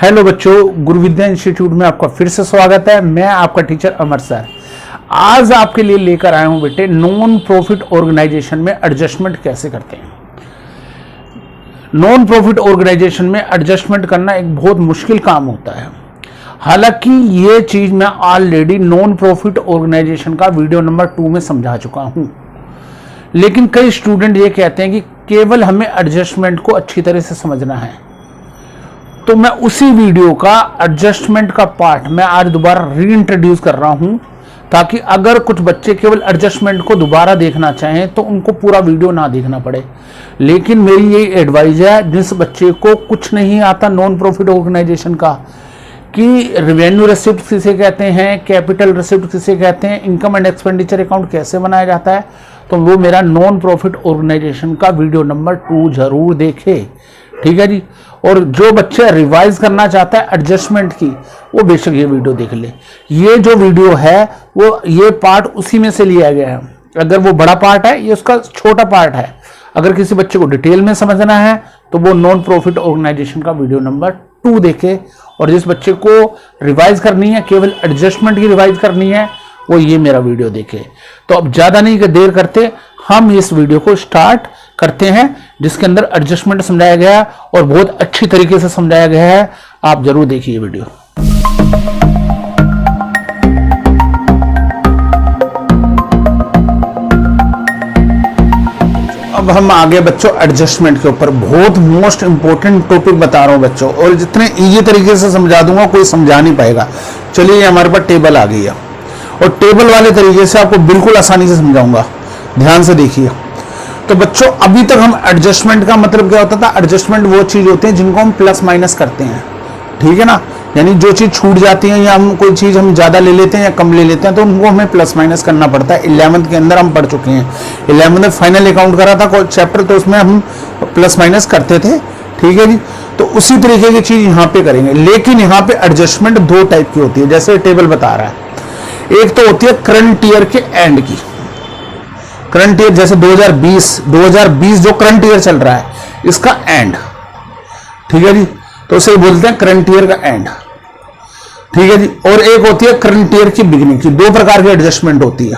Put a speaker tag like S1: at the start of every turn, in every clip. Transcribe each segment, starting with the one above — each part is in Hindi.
S1: हेलो बच्चों, गुरु विद्या इंस्टीट्यूट में आपका फिर से स्वागत है। मैं आपका टीचर अमर सर। आज आपके लिए लेकर आया हूं बेटे, नॉन प्रॉफिट ऑर्गेनाइजेशन में एडजस्टमेंट कैसे करते हैं। नॉन प्रॉफिट ऑर्गेनाइजेशन में एडजस्टमेंट करना एक बहुत मुश्किल काम होता है। हालांकि ये चीज मैं ऑलरेडी नॉन प्रॉफिट ऑर्गेनाइजेशन का वीडियो नंबर 2 में समझा चुका हूं, लेकिन कई स्टूडेंट ये कहते हैं कि केवल हमें एडजस्टमेंट को अच्छी तरह से समझना है। तो मैं उसी वीडियो का एडजस्टमेंट का पार्ट मैं आज दोबारा री इंट्रोड्यूस कर रहा हूं, ताकि अगर कुछ बच्चे केवल एडजस्टमेंट को दोबारा देखना चाहें तो उनको पूरा वीडियो ना देखना पड़े। लेकिन मेरी यही एडवाइस है, जिस बच्चे को कुछ नहीं आता नॉन प्रॉफिट ऑर्गेनाइजेशन का, कि रेवेन्यू रिसिप्ट किसे कहते हैं, कैपिटल रिसिप्ट किसे कहते हैं, इनकम एंड एक्सपेंडिचर अकाउंट कैसे बनाया जाता है, तो वो मेरा नॉन प्रॉफिट ऑर्गेनाइजेशन का वीडियो नंबर 2 जरूर देखे। ठीक है जी। और जो बच्चे रिवाइज करना चाहता है एडजस्टमेंट की, वो बेशक ये वीडियो देख ले। ये जो वीडियो है वो ये पार्ट उसी में से लिया गया है। अगर वो बड़ा पार्ट है, ये उसका छोटा पार्ट है। अगर किसी बच्चे को डिटेल में समझना है तो वो नॉन प्रॉफिट ऑर्गेनाइजेशन का वीडियो नंबर 2 देखे। और जिस बच्चे को रिवाइज करनी है, केवल एडजस्टमेंट की रिवाइज करनी है, वो ये मेरा वीडियो देखे। तो अब ज्यादा नहीं देर करते, हम इस वीडियो को स्टार्ट करते हैं, जिसके अंदर एडजस्टमेंट समझाया गया है और बहुत अच्छी तरीके से समझाया गया है। आप जरूर देखिए वीडियो। अब हम आगे बच्चों एडजस्टमेंट के ऊपर बहुत मोस्ट इंपोर्टेंट टॉपिक बता रहा हूं बच्चों, और जितने इजी तरीके से समझा दूंगा कोई समझा नहीं पाएगा। चलिए, हमारे पास टेबल आ गई है और टेबल वाले तरीके से आपको बिल्कुल आसानी से समझाऊंगा। ध्यान से देखिए। तो बच्चों, अभी तक हम एडजस्टमेंट का मतलब क्या होता था, एडजस्टमेंट वो चीज होती है जिनको हम प्लस माइनस करते हैं। ठीक है ना, यानी जो चीज छूट जाती है या हम कोई चीज हम ज्यादा ले लेते हैं या कम ले लेते हैं, तो उनको हमें प्लस माइनस करना पड़ता है। 11th के अंदर हम पढ़ चुके हैं। 11th में फाइनल अकाउंट करा था कोई चैप्टर, तो उसमें हम प्लस माइनस करते थे। ठीक है जी। तो उसी तरीके की चीज यहाँ पे करेंगे, लेकिन यहाँ पे एडजस्टमेंट 2 टाइप की होती है, जैसे टेबल बता रहा है। एक तो होती है करंट ईयर के एंड की। करंट ईयर जैसे 2020 जो करंट ईयर चल रहा है, इसका एंड। ठीक है जी। तो उसे बोलते हैं करंट ईयर का एंड। ठीक है जी। और एक होती है करंट ईयर की बिगिनिंग की। 2 प्रकार की एडजस्टमेंट होती है।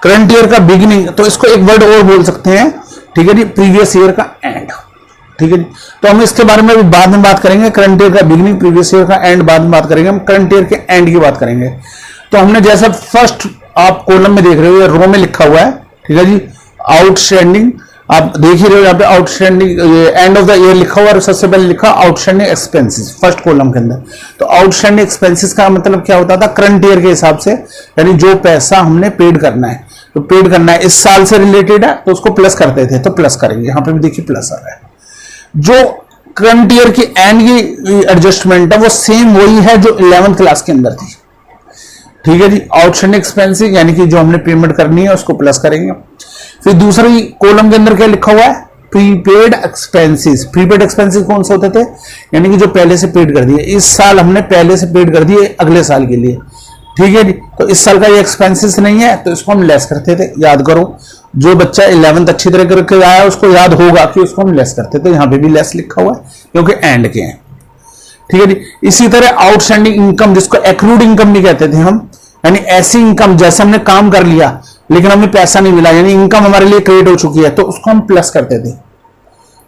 S1: करंट ईयर का बिगिनिंग, तो इसको एक वर्ड और बोल सकते हैं। ठीक है जी, प्रीवियस ईयर का एंड। ठीक है जी। तो हम इसके बारे में भी बाद में बात करेंगे। करंट ईयर का बिगिनिंग, प्रीवियस ईयर का एंड बाद में बात करेंगे। हम करंट ईयर के एंड की बात करेंगे। तो हमने जैसा फर्स्ट आप कॉलम में देख रहे हो, रो में लिखा हुआ है। ठीक है जी, आउटस्टैंडिंग। आप देख ही रहे हो यहाँ पे outstanding end of the year लिखा हुआ, और सबसे पहले लिखा आउटस्टैंडिंग एक्सपेंसेस फर्स्ट कॉलम के अंदर। तो आउटस्टैंडिंग एक्सपेंसेस का मतलब क्या होता था, करंट ईयर के हिसाब से, यानी जो पैसा हमने पेड करना है, तो पेड करना है इस साल से रिलेटेड है, तो उसको प्लस करते थे, तो प्लस करेंगे। यहाँ पे भी देखिए प्लस आ रहा है। जो करंट ईयर की एंड की एडजस्टमेंट है, वो सेम वही है जो 11th क्लास के अंदर थी। ठीक है जी। आउटस्टैंडिंग एक्सपेंसेस यानी कि जो हमने पेमेंट करनी है उसको प्लस करेंगे। फिर दूसरी कॉलम के अंदर क्या लिखा हुआ है, प्रीपेड एक्सपेंसेस। प्रीपेड एक्सपेंसेस कौन से होते थे, यानी कि जो पहले से पेड कर दिए, इस साल हमने पहले से पेड कर दिए अगले साल के लिए। ठीक है जी। तो इस साल का ये एक्सपेंसेस नहीं है, तो इसको हम लेस करते थे। याद करो, जो बच्चा 11th अच्छी तरह करके आया उसको याद होगा कि उसको हम लेस करते थे। यहाँ पे भी लेस लिखा हुआ है क्योंकि एंड के हैं। ठीक है जी। इसी तरह आउटस्टैंडिंग इनकम, जिसको एक्रूड इनकम भी कहते थे हम, यानी ऐसी इनकम जैसे हमने काम कर लिया लेकिन हमें पैसा नहीं मिला, यानी इनकम हमारे लिए क्रिएट हो चुकी है, तो उसको हम प्लस करते थे।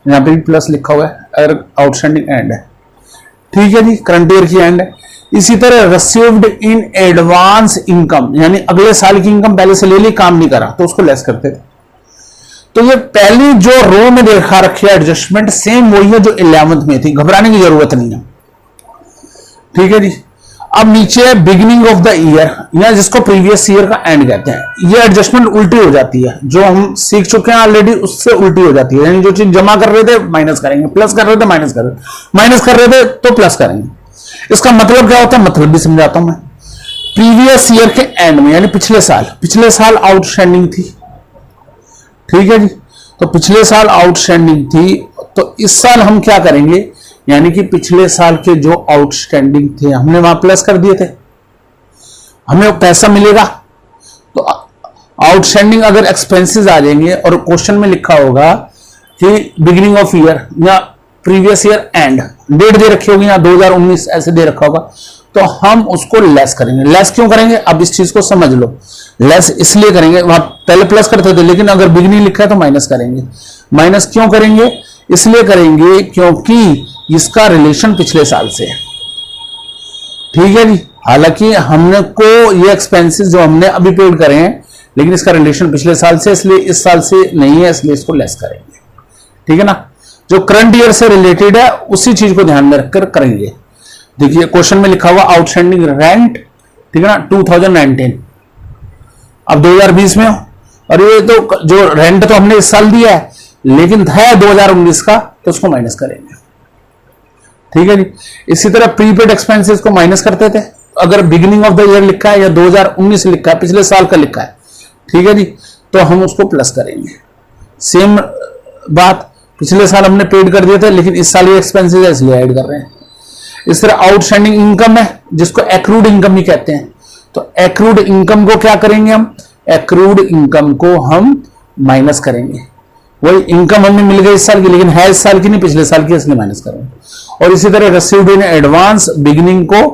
S1: यहाँ पे भी प्लस लिखा हुआ है अगर आउटस्टैंडिंग एंड है। ठीक है जी, करंट ईयर की एंड है। इसी तरह रिसीव्ड इन एडवांस इनकम, यानी अगले साल की इनकम पहले से ले ली, काम नहीं करा, तो उसको लेस करते थे। तो ये पहली जो रो में देखा रखी है एडजस्टमेंट, सेम वही है जो 11th में थी, घबराने की जरूरत नहीं है। ठीक है जी। अब नीचे है बिगिनिंग ऑफ द ईयर, या जिसको प्रीवियस ईयर का एंड कहते हैं। ये एडजस्टमेंट उल्टी हो जाती है, जो हम सीख चुके हैं ऑलरेडी उससे उल्टी हो जाती है। यानी जो चीज जमा कर रहे थे माइनस करेंगे, प्लस कर रहे थे माइनस कर रहे थे, माइनस कर रहे थे तो प्लस करेंगे। इसका मतलब क्या होता है, मतलब भी समझाता हूं मैं। प्रीवियस ईयर के एंड में, यानी पिछले साल आउटस्टैंडिंग थी। ठीक है जी। तो पिछले साल आउटस्टैंडिंग थी, तो इस साल हम क्या करेंगे, यानी कि पिछले साल के जो आउटस्टैंडिंग थे हमने वहां प्लस कर दिए थे, हमें पैसा मिलेगा। तो आउटस्टैंडिंग अगर एक्सपेंसेस आ जाएंगे और क्वेश्चन में लिखा होगा कि बिगिनिंग ऑफ ईयर या प्रीवियस ईयर एंड, डेट दे रखी होगी, यहाँ 2019 ऐसे दे रखा होगा, तो हम उसको लेस करेंगे। लेस क्यों करेंगे, अब इस चीज को समझ लो। लेस इसलिए करेंगे, वहां पहले प्लस करते थे, लेकिन अगर बिगनिंग लिखा है तो माइनस करेंगे। माइनस क्यों करेंगे, इसलिए करेंगे क्योंकि इसका रिलेशन पिछले साल से है। ठीक है जी, हालांकि हमने को ये एक्सपेंसेस जो हमने अभी पेड करे हैं, लेकिन इसका रिलेशन पिछले साल से, इसलिए इस साल से नहीं है, इसलिए इसको लेस करेंगे। ठीक है ना, जो करंट ईयर से रिलेटेड है उसी चीज को ध्यान में रखकर करेंगे। देखिए क्वेश्चन में लिखा हुआ आउटस्टैंडिंग रेंट, ठीक है ना, 2019, अब 2020 में हो, और ये तो जो रेंट तो हमने इस साल दिया है, लेकिन है 2019 का, तो उसको माइनस करेंगे। ठीक है जी, इसी तरह प्रीपेड एक्सपेंसेस को माइनस करते थे, अगर बिगिनिंग ऑफ द ईयर लिखा है या 2019 लिखा है, पिछले साल का लिखा है, ठीक है जी, तो हम उसको प्लस करेंगे। सेम बात, पिछले साल हमने पेड कर दिए थे, लेकिन इस साल ये एक्सपेंसेस है इसलिए ऐड कर रहे हैं। इस तरह आउटस्टैंडिंग इनकम है, जिसको एक्रूड इनकम ही कहते हैं, तो एक्रूड इनकम को क्या करेंगे हम, एक्रूड इनकम को हम माइनस करेंगे। वही इनकम हमें मिल गई इस साल की, लेकिन है इस साल की नहीं, पिछले साल की, इसलिए माइनस करेंगे। और इसी तरह रिसीव्ड इन एडवांस बिगिनिंग को,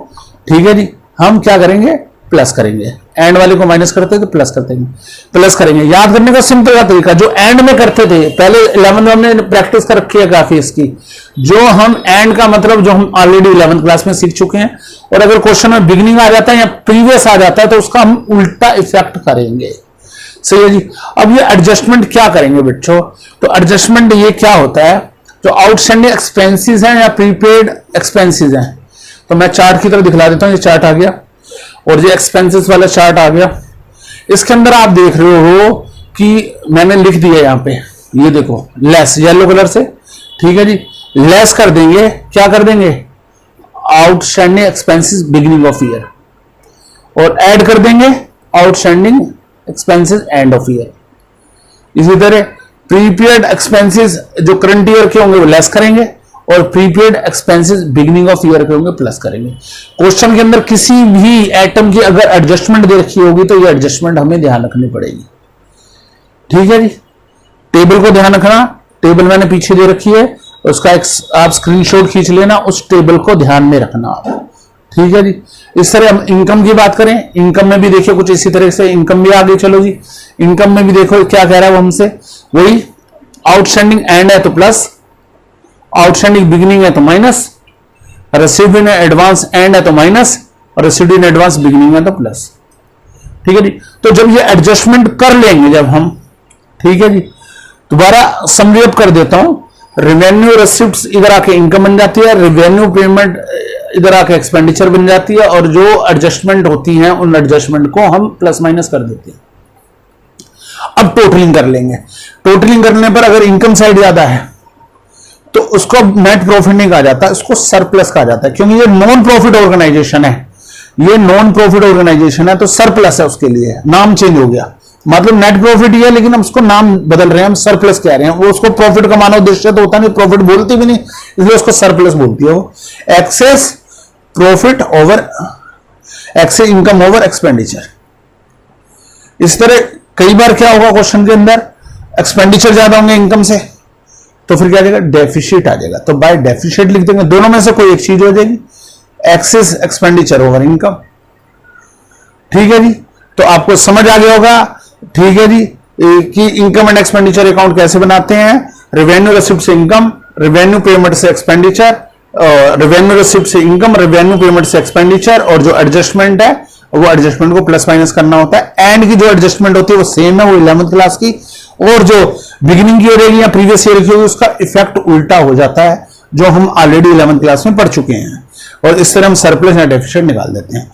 S1: ठीक है जी, हम क्या करेंगे, प्लस करेंगे। एंड वाले को माइनस करते थे, प्लस करते हैं, प्लस करेंगे। याद करने का सिंपल का तरीका, जो एंड में करते थे, पहले 11th में हमने प्रैक्टिस कर रखी है काफी इसकी, जो हम एंड का मतलब जो हम ऑलरेडी 11th क्लास में सीख चुके हैं, और अगर क्वेश्चन में बिगिनिंग आ जाता है या प्रीवियस आ जाता है तो उसका हम उल्टा इफेक्ट करेंगे। सही है जी। अब ये एडजस्टमेंट क्या करेंगे बच्चों, तो एडजस्टमेंट ये क्या होता है, जो आउटस्टैंडिंग एक्सपेंसेस हैं या प्रीपेड एक्सपेंसेस हैं, तो मैं चार्ट की तरफ दिखला देता हूं। ये चार्ट आ गया और ये एक्सपेंसेस वाला चार्ट आ गया। इसके अंदर आप देख रहे हो कि मैंने लिख दिया यहां पे, ये देखो लेस येलो कलर से, ठीक है जी, लेस कर देंगे, क्या कर देंगे, outstanding expenses beginning of year, और ऐड कर देंगे outstanding expenses end of year. इसी तरह प्रीपेड एक्सपेंसेस जो करंट ईयर के होंगे वो लेस करेंगे, और prepaid expenses beginning of year के होंगे प्लस करेंगे। क्वेश्चन के अंदर किसी भी आइटम की अगर एडजस्टमेंट दे रखी होगी तो ये एडजस्टमेंट हमें ध्यान रखनी पड़ेगी। ठीक है जी, टेबल को ध्यान रखना, टेबल मैंने पीछे दे रखी है, उसका एक आप स्क्रीनशॉट खींच लेना, उस टेबल को ध्यान में रखना आप। ठीक है जी। इस तरह हम इनकम की बात करें, इनकम में भी देखिए कुछ इसी तरह से इनकम भी आ गई। चलो जी, इनकम में भी देखो क्या कह रहा है वो हमसे, वही आउटस्टैंडिंग एंड है तो प्लस, आउटस्टैंडिंग बिगिनिंग है तो minus, received in advance and है तो माइनस, और रिसीव्ड इन एडवांस बिगिनिंग है तो प्लस। ठीक है जी। तो जब ये एडजस्टमेंट कर लेंगे जब हम, ठीक है जी, दोबारा समरी अप कर देता हूं, रेवेन्यू रिसिप्ट्स इधर आके इनकम बन जाती है, रेवेन्यू पेमेंट इधर आके एक्सपेंडिचर बन जाती है, और जो एडजस्टमेंट होती हैं उन एडजस्टमेंट को हम प्लस माइनस कर देते हैं। अब टोटलिंग कर लेंगे। टोटलिंग करने पर अगर इनकम साइड ज्यादा है तो उसको नेट प्रॉफिट नहीं कहा जाता, इसको सरप्लस कहा जाता है, क्योंकि ये नॉन प्रॉफिट ऑर्गेनाइजेशन है, ये नॉन प्रॉफिट ऑर्गेनाइजेशन है, तो सरप्लस है, उसके लिए नाम चेंज हो गया। मतलब नेट प्रॉफिट ही है, लेकिन हम उसको नाम बदल रहे हैं, हम सरप्लस कह रहे हैं। वो उसको प्रॉफिट कमाना उद्देश्य तो होता नहीं, प्रॉफिट बोलती भी नहीं, इसलिए उसको सरप्लस बोलती है वो। Excess profit over excess income over expenditure. इस तरह कई बार क्या होगा क्वेश्चन के अंदर, एक्सपेंडिचर ज्यादा होंगे इनकम से, तो फिर क्या आ जाएगा, डेफिशिट आ जाएगा, तो बाय डेफिशिट लिख देंगे, दोनों में से कोई एक चीज हो जाएगी, एक्सेस एक्सपेंडिचर ओवर इनकम। ठीक है जी, तो आपको समझ आ गया होगा, ठीक है जी, कि इनकम एंड एक्सपेंडिचर अकाउंट कैसे बनाते हैं। रेवेन्यू रिसिप्ट से इनकम, रेवेन्यू पेमेंट से एक्सपेंडिचर, रेवेन्यू रिसिप्ट से इनकम, रेवेन्यू पेमेंट से एक्सपेंडिचर, और जो एडजस्टमेंट है वो एडजस्टमेंट को प्लस माइनस करना होता है। एंड की जो एडजस्टमेंट होती है वो सेम है, वो 11th क्लास की, और जो बिगिनिंग की रहेगी या प्रीवियस ईयर की होगी उसका इफेक्ट उल्टा हो जाता है, जो हम ऑलरेडी 11th क्लास में पढ़ चुके हैं, और इस तरह हम सरप्लस या डेफिसिट निकाल देते हैं।